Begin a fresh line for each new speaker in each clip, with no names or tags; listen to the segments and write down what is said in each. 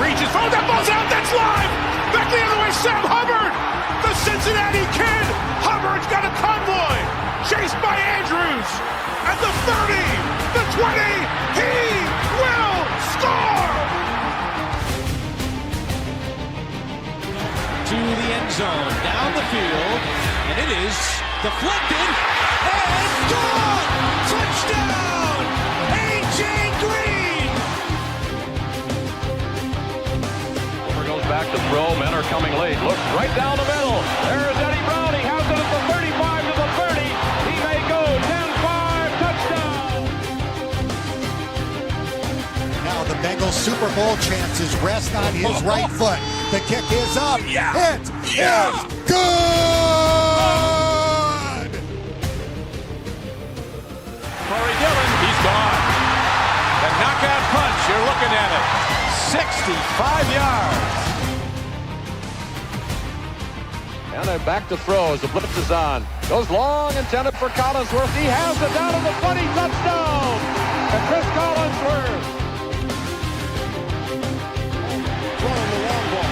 reaches, throws that ball's out, that's live! Back the other way, Sam Hubbard! The Cincinnati Kid! Hubbard's got a convoy! Chased by Andrews! At the 30, the 20, he will score!
To the end zone, down the field, and it is deflected, and gone! Touchdown! A.J. Green!
Over goes back to throw, men are coming late, looks right down the middle, there's Eddie Brown, he has it at the 35 to the 30, he may go, 10-5, touchdown!
Now the Bengals Super Bowl chances rest on his right foot. The kick is up.
Yeah.
It is good.
Corey Dillon, he's gone. The knockout punch, you're looking at it. 65 yards. And they're back to throw as the blitz is on. Goes long, intended for Collinsworth. He has it down to the 20, touchdown. And Chris Collinsworth.
Throwing the long ball.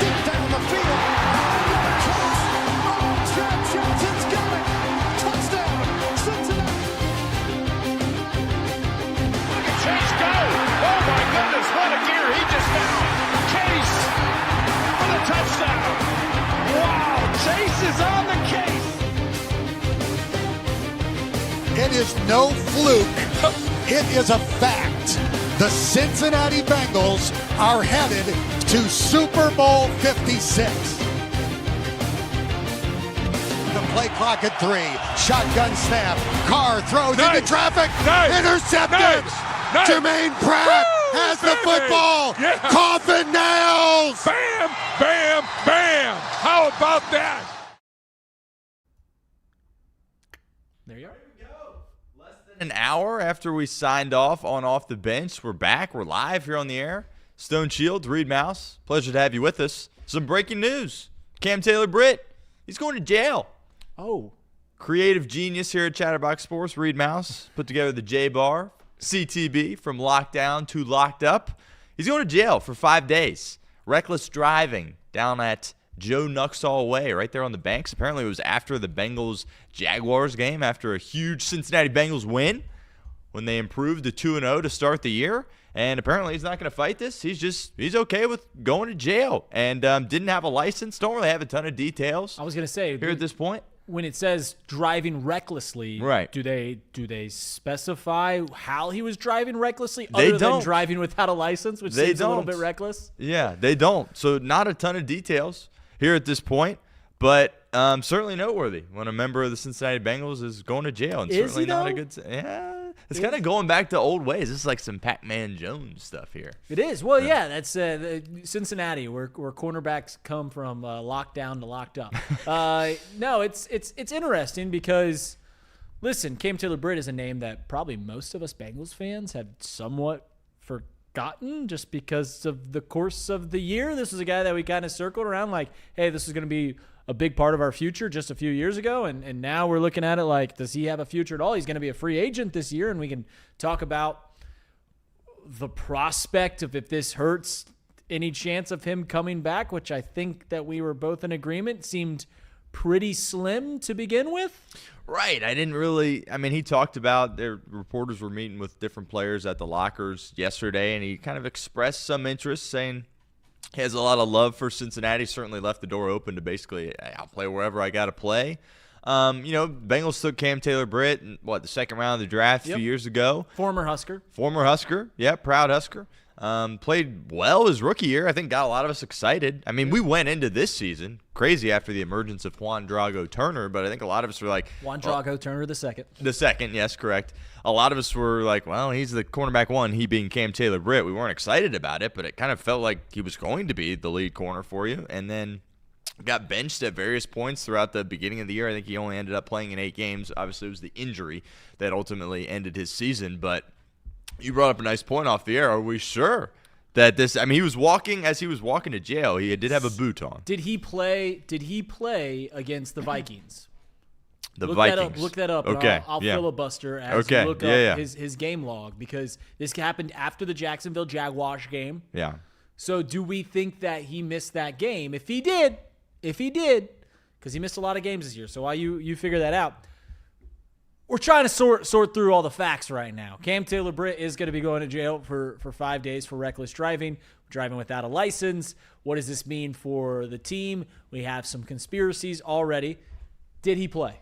Deep down the field. Johnson's got it. Touchdown. Cincinnati.
Look at Chase go! Oh my goodness, what a gear he just found! Chase for the touchdown! Wow, Chase is on the case!
It is no fluke. It is a fact. The Cincinnati Bengals are headed to Super Bowl 56. The play clock at 3. Shotgun snap. Carr throws into traffic. Intercepted. Jermaine Pratt has the football.
Yeah.
Coffin nails.
Bam, bam, bam! How about that?
There you are.
An hour after we signed off on Off the Bench, we're back. We're live here on the air. Stone Shields, Reed Mouse, pleasure to have you with us. Some breaking news. Cam Taylor-Britt, he's going to jail.
Oh.
Creative genius here at Chatterbox Sports, Reed Mouse, put together the J-Bar, CTB, from lockdown to locked up. He's going to jail for 5 days. Reckless driving down at Joe Nuxall Way, right there on the banks. Apparently it was after the Bengals-Jaguars game, after a huge Cincinnati Bengals win, when they improved to 2-0 to start the year. And apparently he's not going to fight this. He's okay with going to jail, and didn't have a license. Don't really have a ton of details.
I was going to say,
here at this point.
When it says driving recklessly,
right?
Do they specify how he was driving recklessly other than driving without a license, which seems a little bit reckless?
Yeah, they don't. So not a ton of details here at this point, but certainly noteworthy when a member of the Cincinnati Bengals is going to jail, and certainly not a good. Yeah, it's kind of going back to old ways. This is like some Pac-Man Jones stuff here.
It is. Well, yeah, that's Cincinnati, where cornerbacks come from lockdown to locked up. No, it's interesting because, listen, Cam Taylor-Britt is a name that probably most of us Bengals fans had somewhat forgotten just because of the course of the year. This was a guy that we kind of circled around like, hey, this is going to be a big part of our future just a few years ago, and now we're looking at it like, does he have a future at all? He's going to be a free agent this year, and we can talk about the prospect of if this hurts any chance of him coming back, which I think that we were both in agreement seemed pretty slim to begin with.
Right. He talked about their reporters were meeting with different players at the lockers yesterday, and he kind of expressed some interest, saying he has a lot of love for Cincinnati. Certainly left the door open to basically, I'll play wherever I got to play. Bengals took Cam Taylor-Britt in, the second round of the draft a few years ago.
Former Husker.
Yeah, proud Husker. Played well his rookie year. I think got a lot of us excited. I mean, we went into this season crazy after the emergence of Juan Drago Turner, but I think a lot of us were like,
Juan Drago Turner the second.
The second, yes, correct. A lot of us were like, well, he's the cornerback one, he being Cam Taylor-Britt. We weren't excited about it, but it kind of felt like he was going to be the lead corner for you. And then got benched at various points throughout the beginning of the year. I think he only ended up playing in 8 games. Obviously, it was the injury that ultimately ended his season, but you brought up a nice point off the air. Are we sure that this? I mean, he was walking to jail. He did have a boot on.
Did he play against the Vikings?
Vikings.
Look that up.
Okay.
I'll filibuster as you look up his game log, because this happened after the Jacksonville Jaguars game.
Yeah.
So do we think that he missed that game? If he did, because he missed a lot of games this year. So while you figure that out, we're trying to sort through all the facts right now. Cam Taylor-Britt is going to be going to jail for 5 days for reckless driving without a license. What does this mean for the team? We have some conspiracies already. Did he play?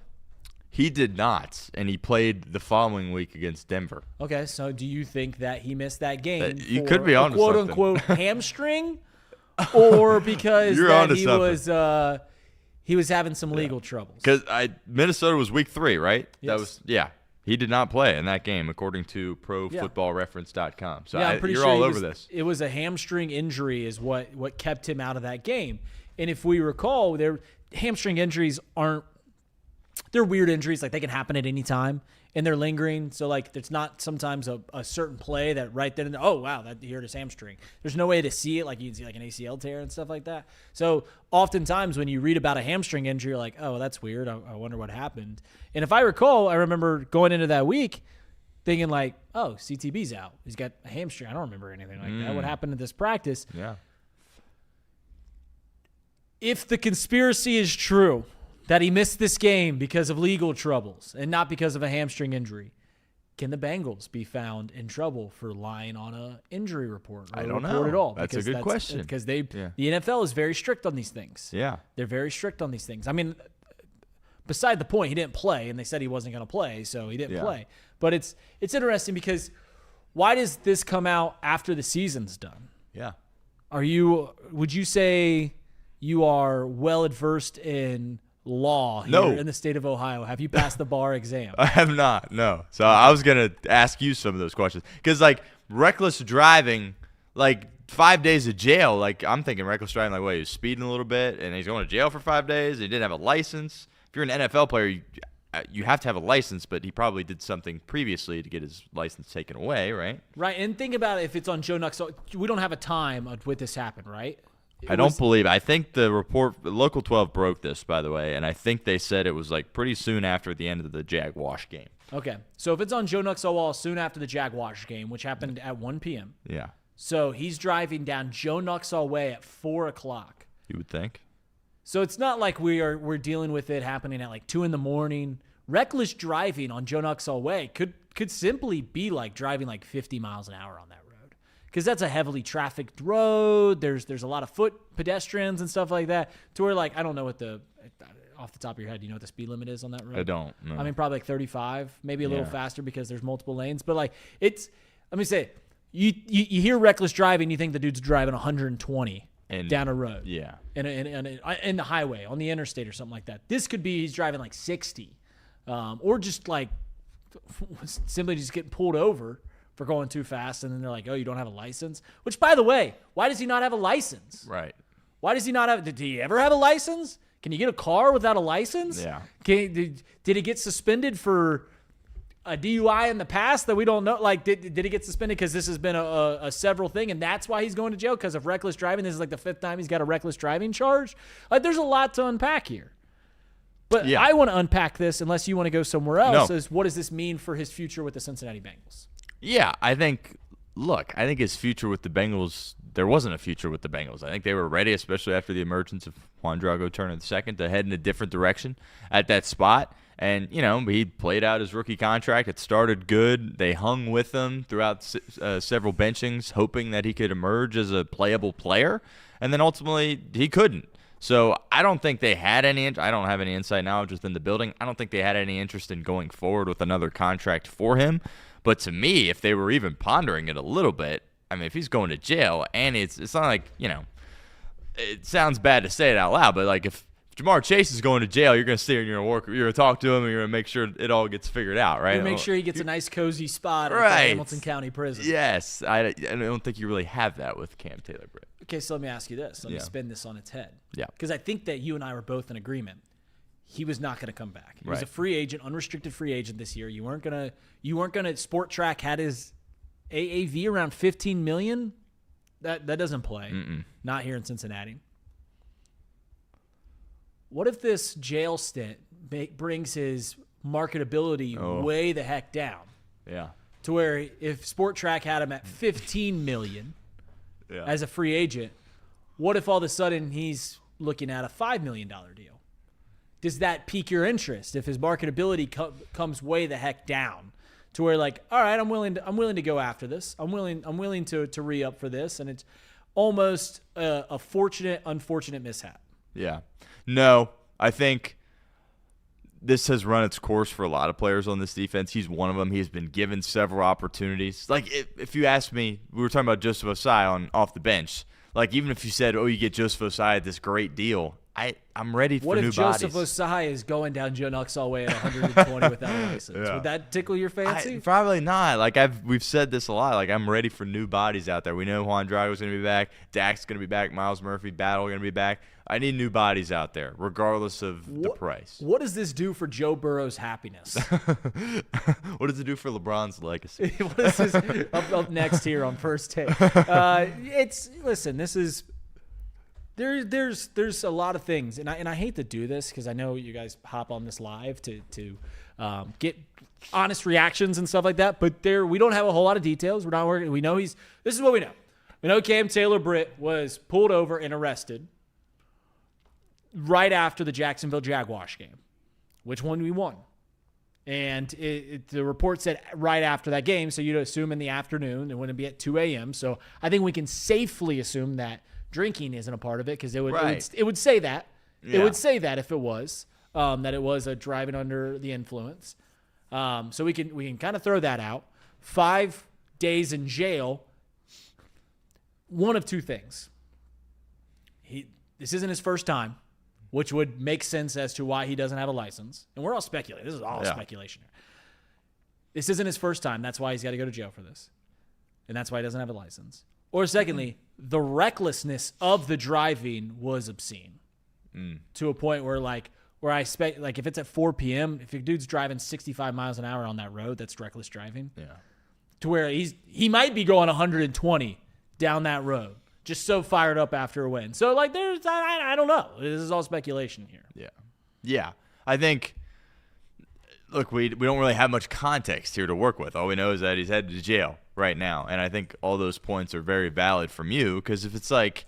He did not, and he played the following week against Denver.
Okay, so do you think that he missed that game
You
for
could be on
a
to something.
quote-unquote hamstring, or because
You're
that
onto
he
something.
was having some legal troubles?
Because Minnesota was week 3, right?
Yes.
He did not play in that game, according to ProFootballReference.com. So
I'm pretty
you're
sure
all over this.
It was a hamstring injury is what kept him out of that game. And if we recall, hamstring injuries they're weird injuries. Like, they can happen at any time, and they're lingering. So, like, there's not sometimes a certain play that right then and there, oh, wow, that here it is hamstring. There's no way to see it like you can see like an ACL tear and stuff like that. So, oftentimes when you read about a hamstring injury, you're like, oh, well, that's weird. I wonder what happened. And if I recall, I remember going into that week thinking like, oh, CTB's out. He's got a hamstring. I don't remember anything like that. What happened at this practice?
Yeah.
If the conspiracy is true, that he missed this game because of legal troubles and not because of a hamstring injury, can the Bengals be found in trouble for lying on an injury report? Or
I don't
report
know.
At all?
That's a good question.
Because the NFL is very strict on these things.
Yeah.
They're very strict on these things. I mean, beside the point, he didn't play, and they said he wasn't going to play, so he didn't play. But it's interesting because why does this come out after the season's done?
Yeah.
Would you say you are well adversed in law here in the state of Ohio? Have you passed the bar exam?
I have not, no. So I was going to ask you some of those questions. Because, like, reckless driving, like, 5 days of jail, like, I'm thinking reckless driving, like, he was speeding a little bit, and he's going to jail for 5 days, and he didn't have a license. If you're an NFL player, you have to have a license, but he probably did something previously to get his license taken away, right?
Right, and think about it if it's on Joe Nuck. So we don't have a time of when this happened, right?
I think the report, Local 12 broke this, by the way, and I think they said it was like pretty soon after the end of the Jag-Wash game.
Okay, so if it's on Joe Nuxall soon after the Jag-Wash game, which happened at 1 p.m.
Yeah.
So he's driving down Joe Nuxall Way at 4 o'clock.
You would think.
So it's not like we're dealing with it happening at like 2 in the morning. Reckless driving on Joe Nuxall Way could simply be like driving like 50 miles an hour on that road. Because that's a heavily trafficked road. There's a lot of foot pedestrians and stuff like that. To where, like, I don't know what off the top of your head, do you know what the speed limit is on that road?
I don't know.
I mean, probably like 35, maybe a little faster because there's multiple lanes. But, like, let me say, you hear reckless driving, you think the dude's driving 120 down a road. Yeah. In the highway, on the interstate or something like that. This could be he's driving like 60. Or just, like, simply just getting pulled over for going too fast, and then they're like, oh, you don't have a license? Which, by the way, why does he not have a license? Right. Why does he not have – did he ever have a license? Can you get a car without a license? Yeah. Did he get suspended for a DUI in the past that we don't know? Like, did he get suspended because this has been a several thing, and that's why he's going to jail because of reckless driving? This is like the 5th time he's got a reckless driving charge? Like, there's a lot to unpack here. But I want to unpack this, unless you want to go somewhere else, is what does this mean for his future with the Cincinnati Bengals?
Yeah, I think his future with the Bengals, there wasn't a future with the Bengals. I think they were ready, especially after the emergence of Juan Drago Turner II, to head in a different direction at that spot. And, he played out his rookie contract. It started good. They hung with him throughout several benchings, hoping that he could emerge as a playable player. And then ultimately, he couldn't. So I don't think they had any – I don't have any inside knowledge within the building. I don't think they had any interest in going forward with another contract for him. But to me, if they were even pondering it a little bit, I mean, if he's going to jail, and it's not like, it sounds bad to say it out loud, but like if Jamar Chase is going to jail, you're going to sit here and you're going to talk to him, and you're going to make sure it all gets figured out, right?
Make sure he gets a nice cozy spot at the Hamilton County Prison.
Yes. I don't think you really have that with Cam Taylor-Britt.
Okay, so let me ask you this. Let me spin this on its head.
Yeah.
Because I think that you and I were both in agreement. He was not going to come back. He was a free agent, unrestricted free agent this year. You weren't gonna. Sport Track had his AAV around $15 million. That doesn't play. Not here in Cincinnati. What if this jail stint brings his marketability way the heck down?
Yeah.
To where if Sport Track had him at $15 million, as a free agent. What if all of a sudden he's looking at a $5 million deal? Does that pique your interest if his marketability comes way the heck down to where like, all right, I'm willing to go after this. I'm willing to re-up for this, and it's almost a fortunate, unfortunate mishap.
Yeah. No, I think this has run its course for a lot of players on this defense. He's one of them. He's been given several opportunities. Like, if you asked me, we were talking about Joseph Osai off the bench. Like, even if you said, oh, you get Joseph Osai at this great deal, I'm ready for new bodies.
What if Joseph Osai is going down Joe Nuxall way at 120 without a license?
Yeah.
Would that tickle your fancy?
Probably not. Like, we've said this a lot. Like, I'm ready for new bodies out there. We know Juan Drago's going to be back. Dak's going to be back. Miles Murphy, Battle going to be back. I need new bodies out there, regardless of the price.
What does this do for Joe Burrow's happiness?
What does it do for LeBron's legacy?
What is this up next here on First Take? Listen, this is there's a lot of things, and I hate to do this because I know you guys hop on this live to get honest reactions and stuff like that, but we don't have a whole lot of details. We're not working. We know this is what we know. We know Cam Taylor-Britt was pulled over and arrested right after the Jacksonville Jaguars game, which one we won. And the report said right after that game, so you'd assume in the afternoon. It wouldn't be at 2 a.m. So I think we can safely assume that drinking isn't a part of it because it would say that. Yeah. It would say that if it was, that it was a driving under the influence. So we can kind of throw that out. 5 days in jail. One of two things. This isn't his first time, which would make sense as to why he doesn't have a license. And we're all speculating. This is all speculation here. This isn't his first time. That's why he's got to go to jail for this. And that's why he doesn't have a license. Or secondly, the recklessness of the driving was obscene to a point where I expect, like, if it's at 4 p.m., if a dude's driving 65 miles an hour on that road, that's reckless driving. Yeah. To where he might be going 120 down that road. Just so fired up after a win. So, like, I don't know. This is all speculation here.
Yeah. Yeah. I think, look, we don't really have much context here to work with. All we know is that he's headed to jail right now. And I think all those points are very valid from you because if it's like,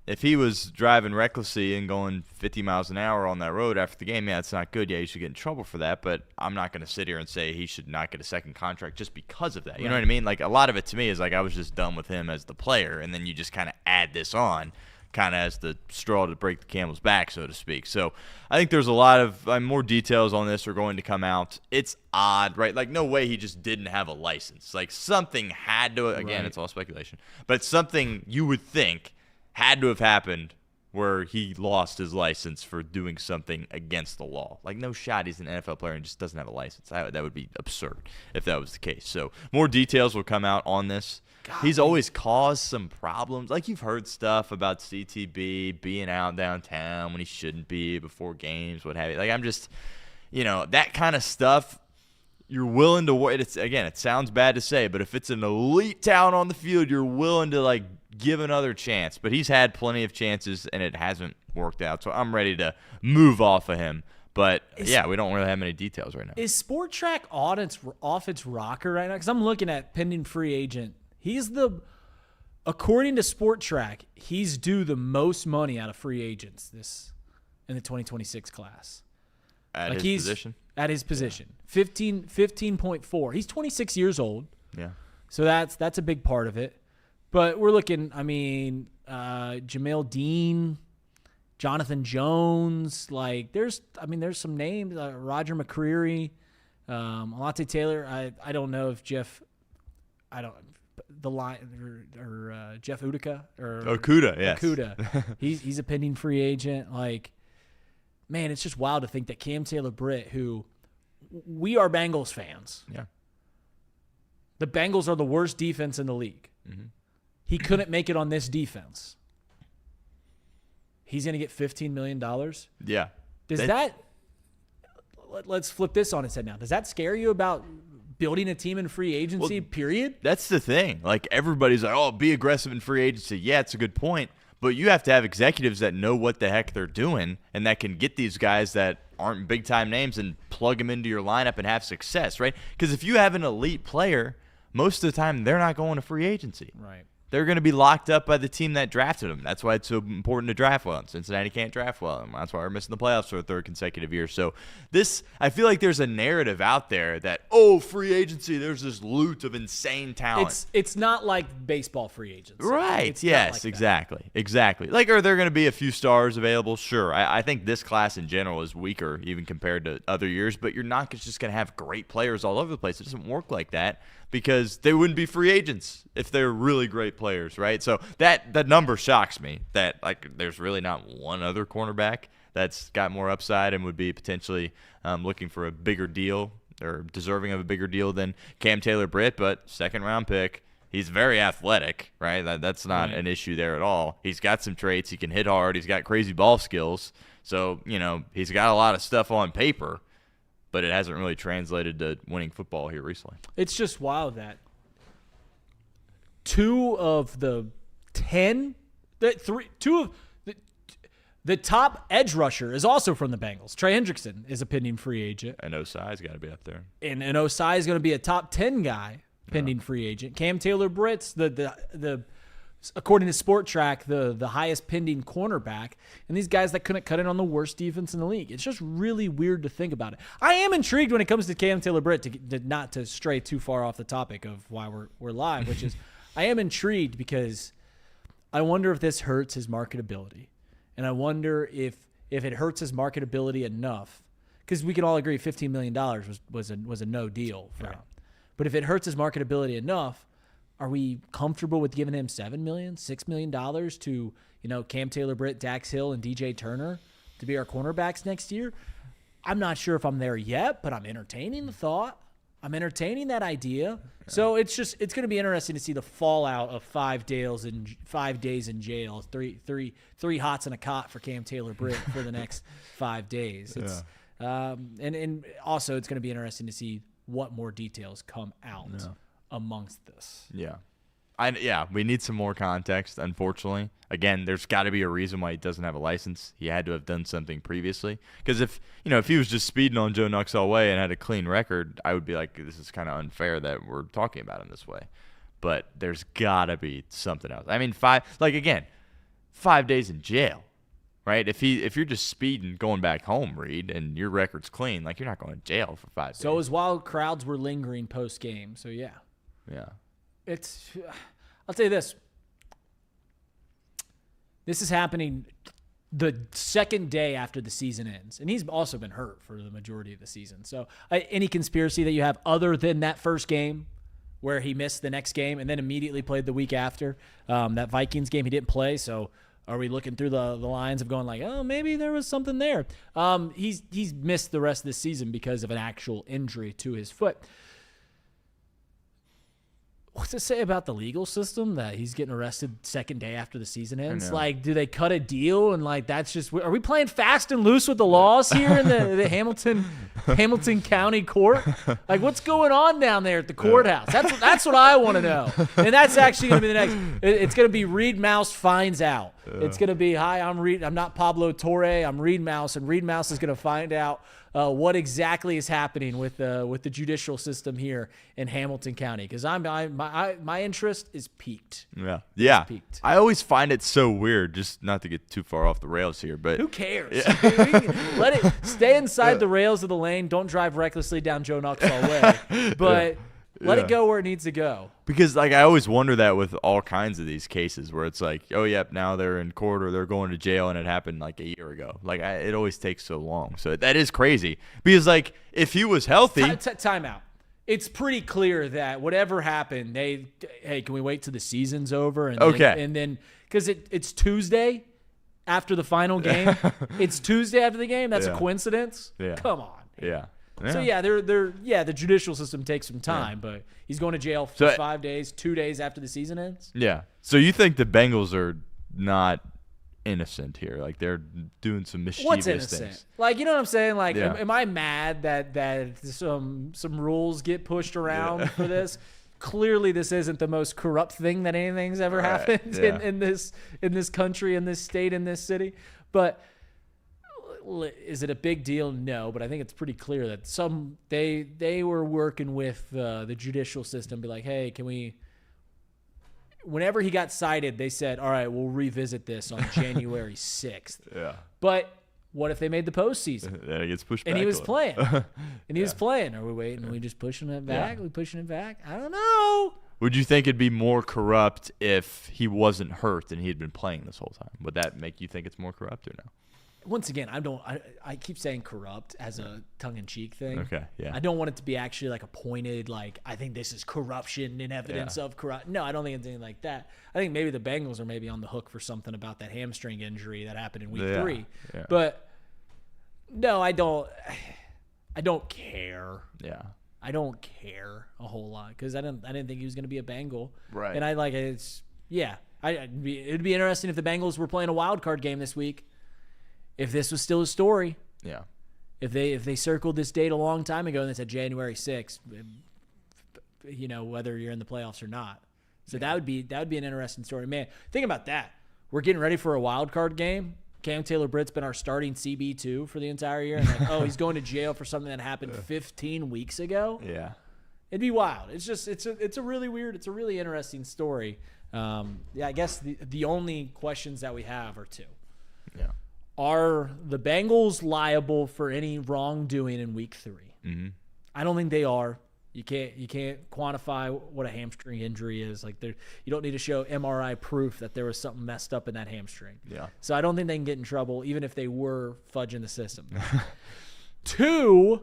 if he was driving recklessly and going 50 miles an hour on that road after the game, yeah, it's not good. Yeah, you should get in trouble for that. But I'm not going to sit here and say he should not get a second contract just because of that. You know what I mean? Like, a lot of it to me is like I was just done with him as the player, and then you just kind of add this on kind of as the straw to break the camel's back, so to speak. So I think there's a lot of more details on this are going to come out. It's odd, right? Like, no way he just didn't have a license. Like, something had to – again, it's all speculation. But something you would think – had to have happened where he lost his license for doing something against the law. Like, no shot he's an NFL player and just doesn't have a license. That would be absurd if that was the case. So more details will come out on this. He's always caused some problems. Like, you've heard stuff about CTB being out downtown when he shouldn't be before games, what have you. Like, I'm just, that kind of stuff you're willing to – it sounds bad to say, but if it's an elite talent on the field, you're willing to, like, give another chance. But he's had plenty of chances, and it hasn't worked out. So I'm ready to move off of him. But, we don't really have many details right now.
Is Sport Track off its rocker right now? Because I'm looking at pending free agent. According to Sport Track, he's due the most money out of free agents in the 2026 class.
At his position?
At his position. 15.4. He's 26 years old.
Yeah.
So that's a big part of it. But we're looking, Jamel Dean, Jonathan Jones, like there's some names, Roger McCreary, Alontae Taylor. I don't know if Jeff Utica or
Okuda, yes.
Okuda. He's a pending free agent. Like, man, it's just wild to think that Cam Taylor-Britt, who we are Bengals fans.
Yeah.
The Bengals are the worst defense in the league. Mm-hmm. He couldn't make it on this defense. He's going to get $15 million?
Yeah.
Let's flip this on its head now. Does that scare you about building a team in free agency, period?
That's the thing. Like, everybody's like, oh, be aggressive in free agency. Yeah, it's a good point. But you have to have executives that know what the heck they're doing and that can get these guys that aren't big-time names and plug them into your lineup and have success, right? Because if you have an elite player, most of the time they're not going to free agency.
Right.
they're going to be locked up by the team that drafted them. That's why it's so important to draft well. Cincinnati can't draft well. And that's why we're missing the playoffs for a third consecutive year. So I feel like there's a narrative out there that, free agency, there's this loot of insane talent.
It's not like baseball free agency.
Right. Yes, like exactly. Like, are there going to be a few stars available? Sure. I think this class in general is weaker even compared to other years, but you're not just going to have great players all over the place. It doesn't work like that, because they wouldn't be free agents if they're really great players, right? So that number shocks me, that like there's really not one other cornerback that's got more upside and would be potentially looking for a bigger deal or deserving of a bigger deal than Cam Taylor-Britt, but second-round pick. He's very athletic, right? That's not an issue there at all. He's got some traits. He can hit hard. He's got crazy ball skills. So, he's got a lot of stuff on paper, but it hasn't really translated to winning football here recently.
It's just wild that 2 of the 10, the top edge rusher is also from the Bengals. Trey Hendrickson is a pending free agent.
And Osai's got to be up there.
And Osai is going to be a top 10 guy, pending free agent. Cam Taylor-Britt's the according to Sport Track, the highest pending cornerback, and these guys that couldn't cut in on the worst defense in the league. It's just really weird to think about it. I am intrigued when it comes to Cam Taylor-Britt, not to stray too far off the topic of why we're live, which is I am intrigued because I wonder if this hurts his marketability, and I wonder if it hurts his marketability enough, because we can all agree $15 million was a no deal for him. But if it hurts his marketability enough, are we comfortable with giving him $7 million, $6 million to, Cam Taylor-Britt, Dax Hill, and DJ Turner to be our cornerbacks next year? I'm not sure if I'm there yet, but I'm entertaining the thought. I'm entertaining that idea. So it's going to be interesting to see the fallout of 5 days in jail, three hots and a cot for Cam Taylor-Britt for the next 5 days. And also it's going to be interesting to see what more details come out amongst this.
We need some more context, unfortunately. Again, there's got to be a reason why he doesn't have a license. He had to have done something previously. Because if he was just speeding on Joe Nuxall Way and had a clean record, I would be like, this is kind of unfair that we're talking about him this way. But there's got to be something else. I mean, 5 days in jail, right? If you're just speeding going back home, Reed, and your record's clean, like, you're not going to jail for 5 days.
So it was while crowds were lingering post-game. So, yeah. I'll tell you this. This is happening the second day after the season ends. And he's also been hurt for the majority of the season. So any conspiracy that you have other than that first game where he missed the next game and then immediately played the week after, that Vikings game he didn't play. So are we looking through the lines of going like, oh, maybe there was something there? He's missed the rest of the season because of an actual injury to his foot. What's it say about the legal system that he's getting arrested second day after the season ends? Like, do they cut a deal and like that's just? Are we playing fast and loose with the laws here in the Hamilton County Court? Like, what's going on down there at the courthouse? That's what I want to know. And that's actually going to be the next. It's going to be Reed Mouse finds out. It's going to be, hi, I'm Reed. I'm not Pablo Torre. I'm Reed Mouse, and Reed Mouse is going to find out what exactly is happening with the judicial system here in Hamilton County, because my interest is piqued.
Yeah.
Peaked.
I always find it so weird, just not to get too far off the rails here, but
who cares? Let it stay inside the rails of the lane. Don't drive recklessly down Joe Nuxall Way, but let it go where it needs to go.
Because like I always wonder that with all kinds of these cases where it's like, oh yep, now they're in court or they're going to jail, and it happened like a year ago. Like it always takes so long. So that is crazy. Because like if he was healthy,
time out. It's pretty clear that whatever happened, can we wait till the season's over? And then because it's Tuesday after the final game. It's Tuesday after the game. That's a coincidence.
Yeah.
Come on.
Yeah.
So the judicial system takes some time, but he's going to jail for 5 days, 2 days after the season ends.
Yeah. So you think the Bengals are not innocent here? Like they're doing some mischievous things.
Like, you know what I'm saying? Like, am I mad that some rules get pushed around for this? Clearly, this isn't the most corrupt thing that anything's ever happened in this country, in this state, in this city. But is it a big deal? No, but I think it's pretty clear that they were working with the judicial system, be like, hey, can we whenever he got cited, they said, all right, we'll revisit this on January 6th.
Yeah.
But what if they made the postseason?
Then it gets pushed back.
And he was
a little.
playing. And he was playing. Are we waiting? Are we just pushing it back? Are we pushing it back? I don't know.
Would you think it'd be more corrupt if he wasn't hurt and he had been playing this whole time? Would that make you think it's more corrupt or no?
Once again, I keep saying corrupt as a tongue-in-cheek thing.
Okay, yeah.
I don't want it to be actually like a pointed, like, I think this is corruption and evidence of corrupt. No, I don't think it's anything like that. I think maybe the Bengals are maybe on the hook for something about that hamstring injury that happened in week 3.
Yeah.
But no, I don't care.
Yeah.
I don't care a whole lot because I didn't think he was going to be a Bengal.
Right.
And it'd be interesting if the Bengals were playing a wild card game this week. If this was still a story,
Yeah.
if they circled this date a long time ago and they said January 6th, whether you're in the playoffs or not. So that would be an interesting story. Man, think about that. We're getting ready for a wild card game. Cam Taylor-Britt's been our starting CB2 for the entire year. And he's going to jail for something that happened 15 weeks ago.
Yeah.
It'd be wild. It's a really weird, it's a really interesting story. I guess the only questions that we have are 2.
Yeah.
Are the Bengals liable for any wrongdoing in week 3?
Mm-hmm.
I don't think they are. You can't quantify what a hamstring injury is. Like you don't need to show MRI proof that there was something messed up in that hamstring.
Yeah.
So I don't think they can get in trouble, even if they were fudging the system. 2,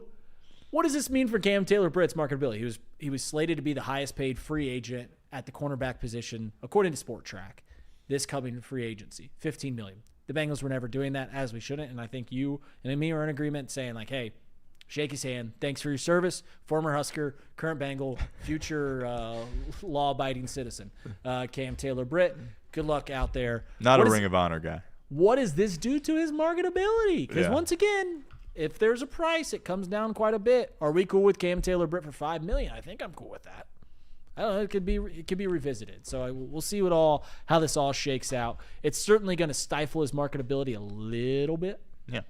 what does this mean for Cam Taylor-Britt's marketability? He was slated to be the highest paid free agent at the cornerback position, according to Sport Track, this coming free agency, $15 million. The Bengals were never doing that, as we shouldn't, and I think you and me are in agreement saying, like, hey, shake his hand. Thanks for your service. Former Husker, current Bengal, future law-abiding citizen. Cam Taylor-Britt, good luck out there.
Not a Ring of Honor guy.
What does this do to his marketability? Because once again, if there's a price, it comes down quite a bit. Are we cool with Cam Taylor-Britt for $5 million? I think I'm cool with that. I don't know. It could be revisited. So we'll see how this all shakes out. It's certainly going to stifle his marketability a little bit.
Yeah.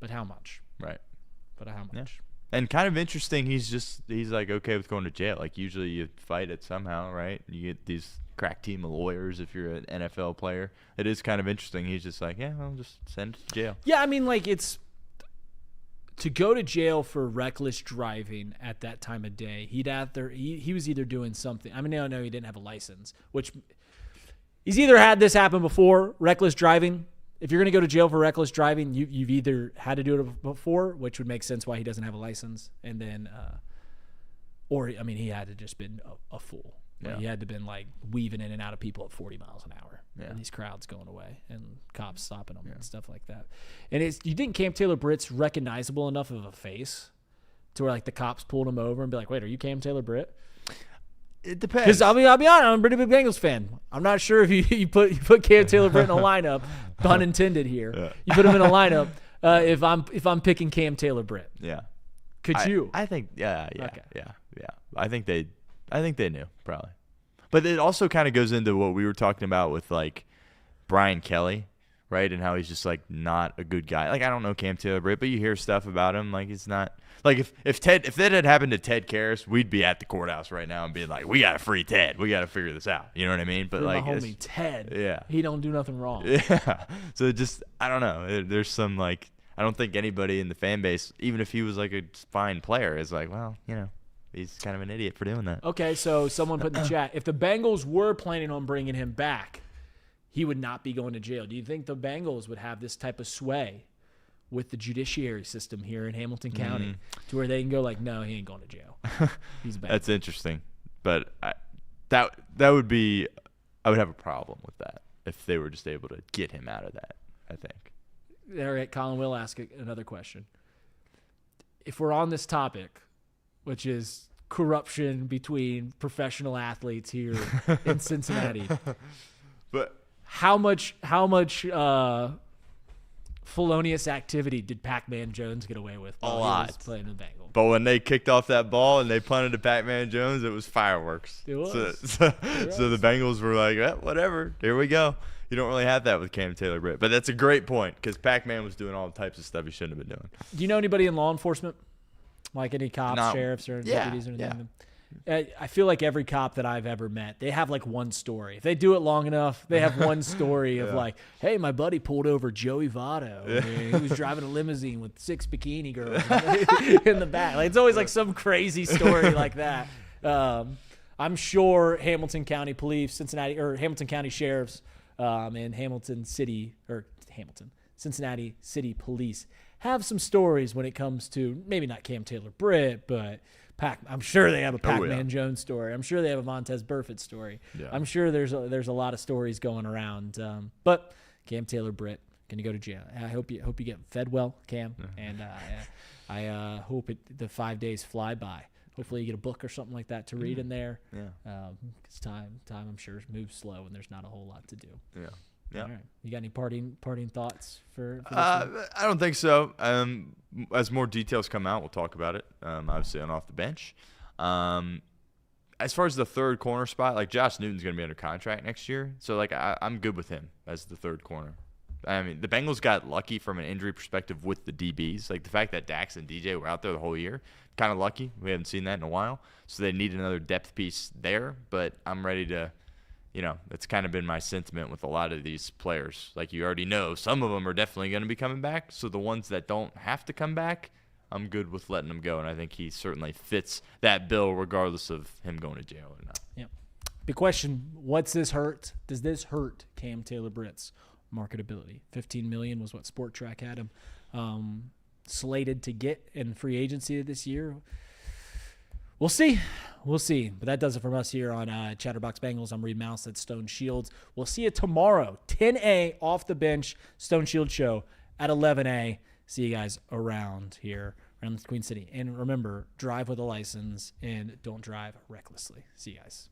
But how much?
Right.
But how much?
Yeah. And kind of interesting, he's like okay with going to jail. Like usually you fight it somehow, right? You get these crack team of lawyers if you're an NFL player. It is kind of interesting. He's just like, yeah, I'll just send it to jail.
Yeah, I mean, like it's to go to jail for reckless driving at that time of day. He was either doing something. I mean, I know he didn't have a license, which he's either had this happen before, reckless driving. If you're going to go to jail for reckless driving, you've either had to do it before, which would make sense why he doesn't have a license, and then, he had to just been a fool.
Yeah.
He had to been like weaving in and out of people at 40 miles an hour,
Yeah.
and these crowds going away, and cops stopping them and stuff like that. And you think Cam Taylor-Britt's recognizable enough of a face to where like the cops pulled him over and be like, "Wait, are you Cam Taylor-Britt?"
It depends.
Because I'll be honest, I'm a pretty big Bengals fan. I'm not sure if you put Cam Taylor-Britt in a lineup, pun intended here.
Yeah.
You put him in a lineup if I'm picking Cam Taylor-Britt.
Yeah.
Could you?
I think yeah.
Okay.
Yeah. I think they knew probably. But it also kind of goes into what we were talking about with like Brian Kelly, right? And how he's just like not a good guy. Like I don't know Cam Taylor-Britt, but you hear stuff about him like it's not like if that had happened to Ted Karras, we'd be at the courthouse right now and being like, we got to free Ted. We got to figure this out. You know what I mean? But
You're
like
my homie Ted.
Yeah.
He don't do nothing wrong.
Yeah. So just I don't know. There's some like I don't think anybody in the fan base, even if he was like a fine player, is like, well, he's kind of an idiot for doing that.
Okay, so someone put in the chat, if the Bengals were planning on bringing him back, he would not be going to jail. Do you think the Bengals would have this type of sway with the judiciary system here in Hamilton County to where they can go like, no, he ain't going to jail. He's bad.
That's interesting. But that would be – I would have a problem with that if they were just able to get him out of that, I think.
All right, Colin will ask another question. If we're on this topic, which is corruption between professional athletes here in Cincinnati,
but
how much felonious activity did Pac-Man Jones get away with while he was playing the Bengals?
But when they kicked off that ball and they punted to Pac-Man Jones, it was fireworks.
It was.
So the Bengals were like, whatever, here we go. You don't really have that with Cam Taylor-Britt. But that's a great point because Pac-Man was doing all types of stuff he shouldn't have been doing.
Do you know anybody in law enforcement? Like any cops, sheriffs, or deputies or anything?
Yeah.
I feel like every cop that I've ever met, they have like one story. If they do it long enough, they have one story of like, hey, my buddy pulled over Joey Votto. He was driving a limousine with 6 bikini girls in the back. Like, it's always like some crazy story like that. I'm sure Hamilton County Police, Hamilton County Sheriffs, and Cincinnati City Police have some stories when it comes to maybe not Cam Taylor-Britt, but I'm sure they have a Pac-Man Jones story. I'm sure they have a Montez Burfict story. Yeah. I'm sure there's a lot of stories going around. But Cam Taylor-Britt going to go to jail. I hope you get fed well, Cam, and I hope the 5 days fly by. Hopefully you get a book or something like that to read in there. Yeah. Because time I'm sure moves slow and there's not a whole lot to do. Yeah. Yeah. All right. You got any parting thoughts for this one?
I don't think so. As more details come out, we'll talk about it. Obviously on off the bench. As far as the third corner spot, like Josh Newton's going to be under contract next year, so like I'm good with him as the third corner. I mean, the Bengals got lucky from an injury perspective with the DBs. Like the fact that Dax and DJ were out there the whole year, kind of lucky. We haven't seen that in a while, so they need another depth piece there. But I'm ready to. That's kind of been my sentiment with a lot of these players. Like you already know, some of them are definitely going to be coming back. So the ones that don't have to come back, I'm good with letting them go. And I think he certainly fits that bill regardless of him going to jail or not.
Yeah. Big question, what's this hurt? Does this hurt Cam Taylor-Britt's marketability? $15 million was what Sport Track had him slated to get in free agency this year. We'll see. But that does it from us here on Chatterbox Bengals. I'm Reed Mouse. That's Stone Shields. We'll see you tomorrow, 10 off the bench, Stone Shield Show at 11 See you guys around here, around the Queen City. And remember, drive with a license and don't drive recklessly. See you guys.